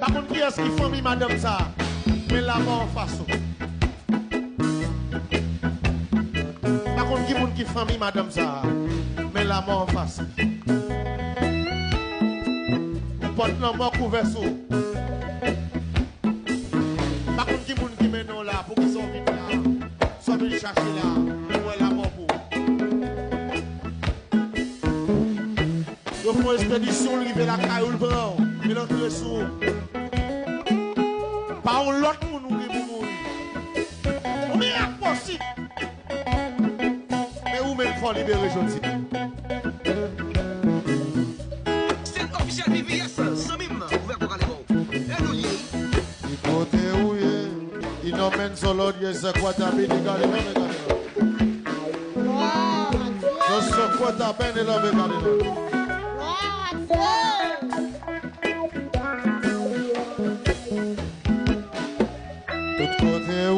Par contre, qui est-ce qui famille madame ça? Mais la mort en face. Par contre, qui est-ce qui famille madame ça? Mais la mort en face. Vous portez la mort couvert sous. Par contre, qui est-ce qui mène là pour qu'ils sont vite là? Sont venus chercher là. Mais moi, la mort pour. Ils font une expédition, livrer la caille, le bras, et l'entrée sous. Par l'autre monde, nous devons mourir. On est impossible. Mais où même faut libérer aujourd'hui? C'est officiel BVS, Samim, ouvert pour aller bon. Et nous y est. Il côté où il n'emmène sur l'autre, il se quoi t'as bien, regardez, regardez. Je sais quoi t'as bien, regardez. Tout côté où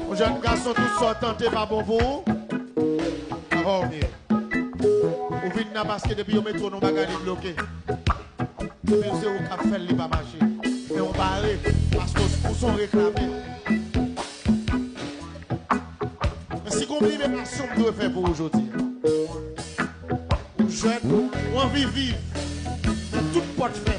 mon jeune garçon tout sortant t'es pas bon pour vous. Ça va venir. Ou vite n'a parce que depuis au métro nos bagages bloqués. Depuis c'est au cap fait pas marcher. Et on barre parce que nous sont réclamés. Mais si qu'on libération doit faire pour aujourd'hui. Ou jeune, ou envie vivre. Toute porte fait.